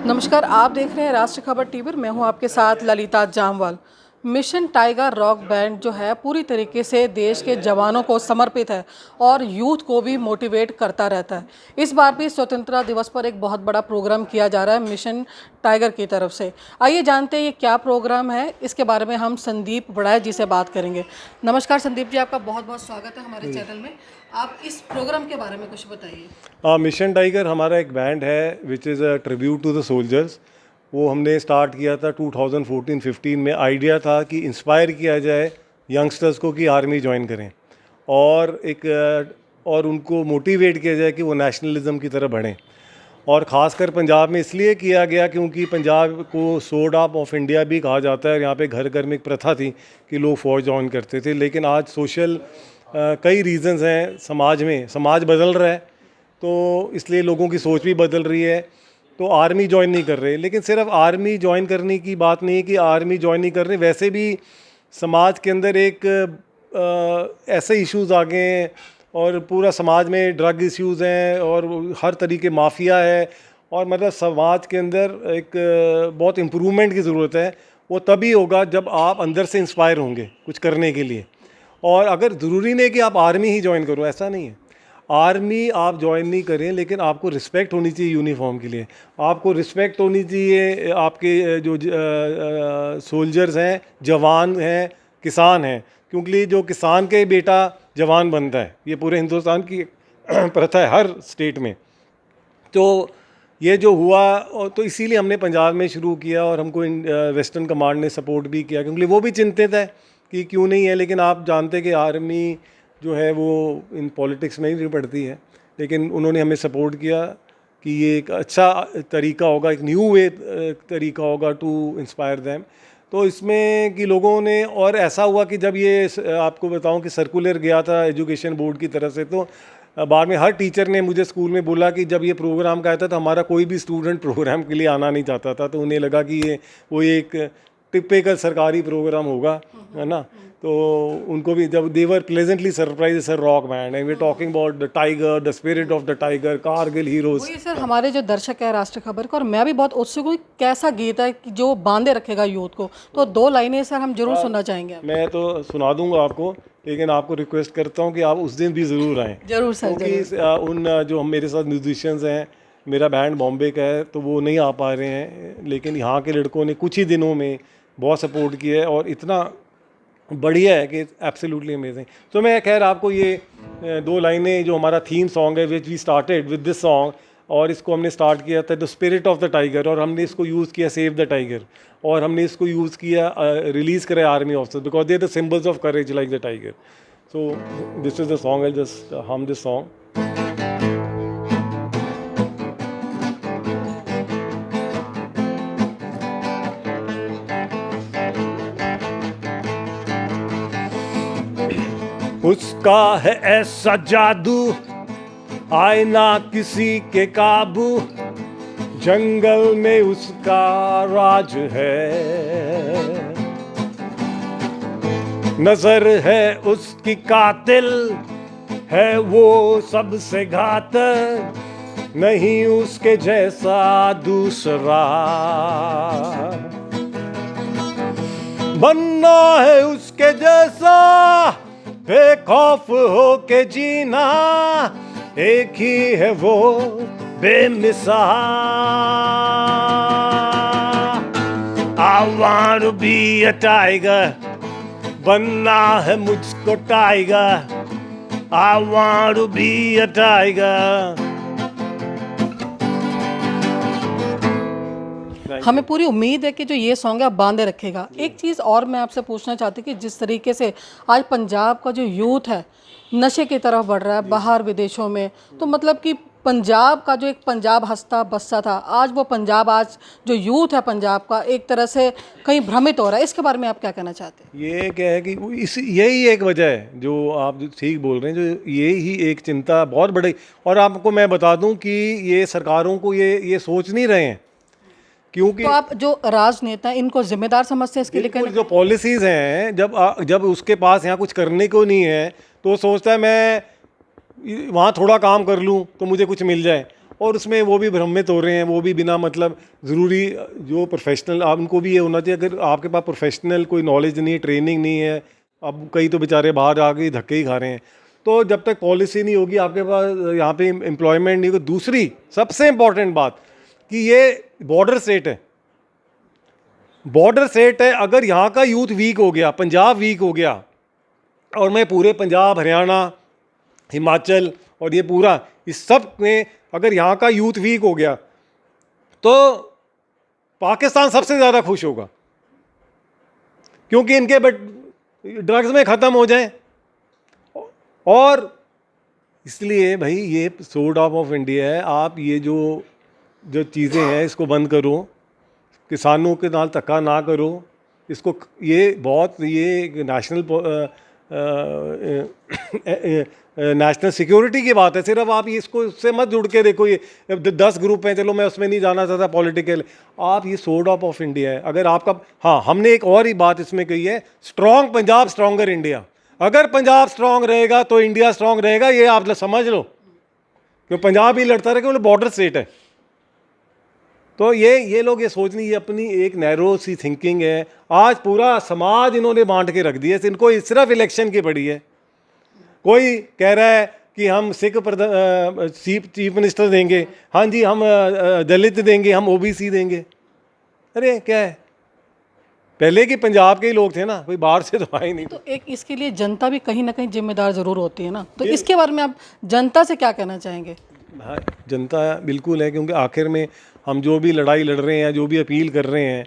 नमस्कार, आप देख रहे हैं राष्ट्र खबर टीवी। मैं हूं आपके साथ Lalita Jamwal. Mission Tiger rock band जो है पूरी तरीके से देश के जवानों को समर्पित है और यूथ को भी मोटिवेट करता रहता है। इस बार भी स्वतंत्रता दिवस पर एक बहुत बड़ा प्रोग्राम किया जा रहा है मिशन टाइगर की तरफ से। आइए जानते हैं ये क्या प्रोग्राम है। इसके बारे में हम संदीप बड़ाई जी से बात करेंगे। नमस्कार संदीप जी, आपका बहुत बहुत स्वागत है हमारे चैनल में। आप इस प्रोग्राम के बारे में कुछ बताइए। मिशन टाइगर हमारा एक बैंड है which is a tribute to the soldiers. वो हमने स्टार्ट किया था 2014-15 में। आइडिया था कि इंस्पायर किया जाए यंगस्टर्स को कि आर्मी ज्वाइन करें और और उनको मोटिवेट किया जाए कि वो नेशनलिज्म की तरफ बढ़ें। और ख़ासकर पंजाब में इसलिए किया गया क्योंकि पंजाब को सोर्ड ऑफ इंडिया भी कहा जाता है। यहाँ पे घर घर में एक प्रथा थी कि लोग फ़ौज ज्वाइन करते थे, लेकिन आज सोशल कई रीज़न्स हैं, समाज बदल रहा है, तो इसलिए लोगों की सोच भी बदल रही है, तो आर्मी ज्वाइन नहीं कर रहे। लेकिन सिर्फ आर्मी ज्वाइन करने की बात नहीं है कि आर्मी ज्वाइन नहीं कर रहे, वैसे भी समाज के अंदर एक ऐसे इश्यूज आ गए हैं और पूरा समाज में ड्रग इश्यूज़ हैं और हर तरीके माफिया है, और मतलब समाज के अंदर एक बहुत इम्प्रूवमेंट की ज़रूरत है। वो तभी होगा जब आप अंदर से इंस्पायर होंगे कुछ करने के लिए। और अगर ज़रूरी नहीं कि आप आर्मी ही ज्वाइन करो, ऐसा नहीं है। आर्मी आप ज्वाइन नहीं करें, लेकिन आपको रिस्पेक्ट होनी चाहिए यूनिफॉर्म के लिए। आपको रिस्पेक्ट होनी चाहिए आपके जो सोल्जर्स हैं, जवान हैं, किसान हैं, क्योंकि जो किसान के बेटा जवान बनता है, ये पूरे हिंदुस्तान की प्रथा है हर स्टेट में। तो ये जो हुआ, तो इसीलिए हमने पंजाब में शुरू किया और हमको वेस्टर्न कमांड ने सपोर्ट भी किया, क्योंकि वो भी चिंतित है कि क्यों नहीं है। लेकिन आप जानते कि आर्मी जो है वो इन पॉलिटिक्स में ही नहीं पड़ती है, लेकिन उन्होंने हमें सपोर्ट किया कि ये एक अच्छा तरीका होगा, एक न्यू वे तरीका होगा टू इंस्पायर दैम। तो इसमें कि लोगों ने, और ऐसा हुआ कि जब ये आपको बताऊं कि सर्कुलर गया था एजुकेशन बोर्ड की तरफ से, तो बाद में हर टीचर ने मुझे स्कूल में बोला कि जब ये प्रोग्राम का आया था तो हमारा कोई भी स्टूडेंट प्रोग्राम के लिए आना नहीं चाहता था, तो उन्हें लगा कि ये वो एक टिपिकल सरकारी प्रोग्राम होगा, है ना। तो उनको भी जब they were pleasantly surprise sir rock band and we talking about the tiger, the spirit of the tiger, Kargil heroes. वही सर, हमारे जो दर्शक है राष्ट्र खबर का, और मैं भी बहुत उत्सुक हूँ कैसा गीत है कि जो बांधे रखेगा यूथ को। तो दो लाइनें सर हम जरूर सुनना चाहेंगे। मैं तो सुना दूंगा आपको, लेकिन आपको रिक्वेस्ट करता हूँ कि आप उस दिन भी ज़रूर आएँ। जरूर सर, क्योंकि उन जो हम मेरे साथ म्यूजिशियंस हैं, मेरा बैंड बॉम्बे का है, तो वो नहीं आ पा रहे हैं, लेकिन यहाँ के लड़कों ने कुछ ही दिनों में बहुत सपोर्ट किया है और इतना बढ़िया है कि एब्सोल्युटली अमेजिंग। तो मैं खैर आपको ये दो लाइनें, जो हमारा थीम सॉन्ग है which we started with this song, और इसको हमने स्टार्ट किया था the spirit of the tiger, और हमने इसको यूज़ किया सेव द टाइगर, और हमने इसको यूज़ किया रिलीज़ करें army officer because they are the symbols of courage like the tiger. So this is the song, I just hum this song. उसका है ऐसा जादू, आईना किसी के काबू, जंगल में उसका राज है। नजर है उसकी कातिल, है वो सबसे घातक, नहीं उसके जैसा दूसरा। बनना है उसके जैसा, बेखौफ हो के जीना, एक ही है वो बेमिसाल। I want to be a tiger, बनना है मुझको tiger. I want to be a tiger। हमें पूरी उम्मीद है कि जो ये सॉन्ग है आप बांधे रखेगा। एक चीज़ और मैं आपसे पूछना चाहती हूँ कि जिस तरीके से आज पंजाब का जो यूथ है नशे की तरफ बढ़ रहा है बाहर विदेशों में, तो मतलब कि पंजाब का जो एक पंजाब हंसता बसता था, आज वो पंजाब, आज जो यूथ है पंजाब का एक तरह से कहीं भ्रमित हो रहा है। इसके बारे में आप क्या कहना चाहते हैं? ये क्या है कि यही एक वजह है जो आप ठीक बोल रहे हैं, जो यही एक चिंता बहुत बड़ी। और आपको मैं बता दूं कि ये सरकारों को ये सोच नहीं रहे हैं, क्योंकि तो आप जो राजनेता हैं इनको जिम्मेदार समझते हैं इसके लिए? जो पॉलिसीज़ हैं, जब उसके पास यहाँ कुछ करने को नहीं है तो सोचता है मैं वहाँ थोड़ा काम कर लूँ तो मुझे कुछ मिल जाए। और उसमें वो भी भ्रमित हो रहे हैं, वो भी बिना मतलब ज़रूरी जो प्रोफेशनल, आप उनको भी ये होना चाहिए, अगर आपके पास प्रोफेशनल कोई नॉलेज नहीं है, ट्रेनिंग नहीं है, अब कई तो बेचारे बाहर आके धक्के ही खा रहे हैं। तो जब तक पॉलिसी नहीं होगी, आपके पास यहाँ पे एम्प्लॉयमेंट नहीं होगी। दूसरी सबसे इम्पॉर्टेंट बात कि ये बॉर्डर स्टेट है, बॉर्डर स्टेट है। अगर यहाँ का यूथ वीक हो गया, पंजाब वीक हो गया, और मैं पूरे पंजाब, हरियाणा, हिमाचल और ये पूरा इस सब में अगर यहाँ का यूथ वीक हो गया तो पाकिस्तान सबसे ज़्यादा खुश होगा, क्योंकि इनके ड्रग्स में ख़त्म हो जाएं। और इसलिए भाई ये सोर्ड ऑफ इंडिया है। आप ये जो चीज़ें हैं इसको बंद करो, किसानों के नाल धक्का ना करो इसको। ये बहुत ये नेशनल सिक्योरिटी की बात है। सिर्फ आप ये इसको उससे मत जुड़ के देखो, ये 10 ग्रुप हैं, चलो मैं उसमें नहीं जाना चाहता पॉलिटिकल। आप ये सोर्ड ऑफ इंडिया है। अगर आपका, हाँ, हमने एक और ही बात इसमें कही है, स्ट्रॉन्ग पंजाब स्ट्रॉन्गर इंडिया। अगर पंजाब स्ट्रॉन्ग रहेगा तो इंडिया स्ट्रॉन्ग रहेगा, ये आप समझ लो। क्यों पंजाब ही लड़ता रहेगा, बॉर्डर स्टेट है। तो ये लोग ये सोचनी, ये अपनी एक नैरो सी थिंकिंग है। आज पूरा समाज इन्होंने बांट के रख दिया। इनको सिर्फ इलेक्शन की पड़ी है। कोई कह रहा है कि हम सिख चीफ मिनिस्टर देंगे, हाँ जी हम दलित देंगे, हम ओबीसी देंगे। अरे क्या है, पहले की पंजाब के ही लोग थे ना, कोई बाहर से तो आए नहीं। तो एक इसके लिए जनता भी कहीं ना कहीं जिम्मेदार ज़रूर होती है ना, तो इसके बारे में आप जनता से क्या कहना चाहेंगे? हाँ, जनता बिल्कुल है, क्योंकि आखिर में हम जो भी लड़ाई लड़ रहे हैं, जो भी अपील कर रहे हैं,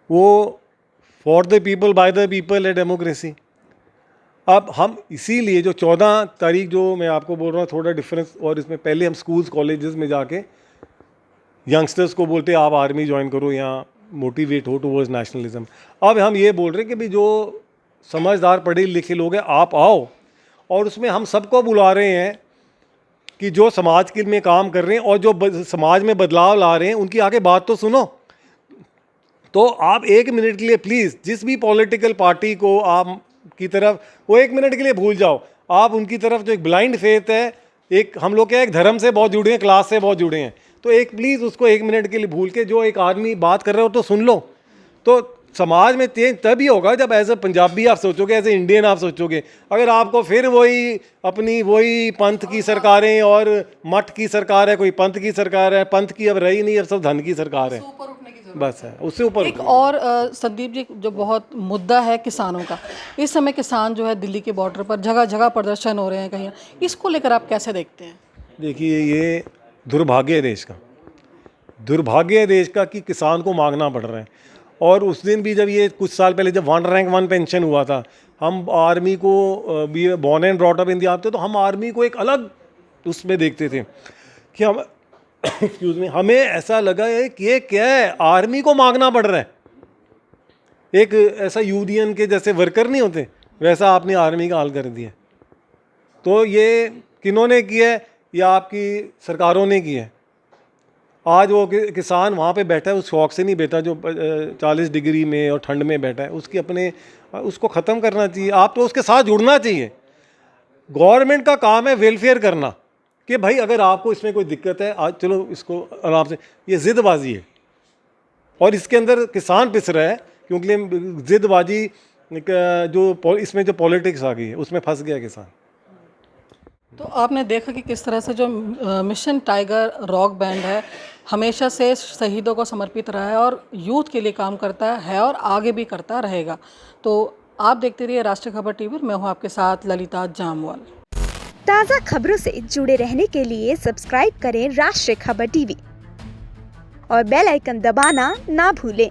वो for the people by the people है डेमोक्रेसी। अब हम इसीलिए जो 14 तारीख जो मैं आपको बोल रहा हूँ, थोड़ा डिफरेंस। और इसमें पहले हम स्कूल्स कॉलेजेस में जाके यंगस्टर्स को बोलते आप आर्मी ज्वाइन करो या मोटिवेट हो टूवर्ड्स नेशनलिज्म। अब हम ये बोल रहे हैं कि भाई जो समझदार पढ़े लिखे लोग हैं आप आओ, और उसमें हम सबको बुला रहे हैं कि जो समाज के में काम कर रहे हैं और जो समाज में बदलाव ला रहे हैं उनकी आके बात तो सुनो। तो आप 1 मिनट के लिए प्लीज़ जिस भी पॉलिटिकल पार्टी को आप की तरफ, वो 1 मिनट के लिए भूल जाओ। आप उनकी तरफ जो एक ब्लाइंड फेथ है, एक हम लोग क्या एक धर्म से बहुत जुड़े हैं, क्लास से बहुत जुड़े हैं, तो एक प्लीज़ उसको 1 मिनट के लिए भूल के जो एक आदमी बात कर रहे हो तो सुन लो। तो समाज में चेंज तभी होगा जब एज ए पंजाबी आप सोचोगे, एज ए इंडियन आप सोचोगे। अगर आपको फिर वही अपनी वही पंथ की सरकारें और मठ की सरकार है, कोई पंथ की सरकार है, पंथ की अब रही नहीं, अब सब धन की सरकार है, बस है उससे ऊपर। एक और संदीप जी, जो बहुत मुद्दा है किसानों का, इस समय किसान जो है दिल्ली के बॉर्डर पर जगह जगह प्रदर्शन हो रहे हैं कहीं, इसको लेकर आप कैसे देखते हैं? देखिए ये दुर्भाग्य है देश का, दुर्भाग्य है देश का कि किसान को मांगना पड़ रहा है। और उस दिन भी जब ये कुछ साल पहले जब 1 रैंक 1 पेंशन हुआ था, हम आर्मी को भी born and brought up India आते, तो हम आर्मी को एक अलग उसमें देखते थे कि हम एक्सक्यूज़ मी, हमें ऐसा लगा है कि ये क्या है, आर्मी को मांगना पड़ रहा है। एक ऐसा यूनियन के जैसे वर्कर नहीं होते, वैसा आपने आर्मी का हाल कर दिया। तो ये किन्होंने किया है? या आपकी सरकारों ने किया है। आज वो किसान वहाँ पे बैठा है, उस शौक से नहीं बैठा जो 40 डिग्री में और ठंड में बैठा है, उसकी अपने उसको ख़त्म करना चाहिए। आप तो उसके साथ जुड़ना चाहिए। गवर्नमेंट का काम है वेलफेयर करना, कि भाई अगर आपको इसमें कोई दिक्कत है, आज चलो इसको आराम से, ये ज़िदबाजी है और इसके अंदर किसान पिस रहा है, क्योंकि ज़िदबाजी जो इसमें जो पॉलिटिक्स आ गई है उसमें फंस गया किसान। तो आपने देखा कि किस तरह से जो मिशन टाइगर रॉक बैंड है हमेशा से शहीदों को समर्पित रहा है और यूथ के लिए काम करता है और आगे भी करता रहेगा। तो आप देखते रहिए राष्ट्रीय खबर टीवी। मैं हूं आपके साथ ललिता जामवाल। ताज़ा खबरों से जुड़े रहने के लिए सब्सक्राइब करें राष्ट्रीय खबर टीवी और बेल आइकन दबाना ना भूलें।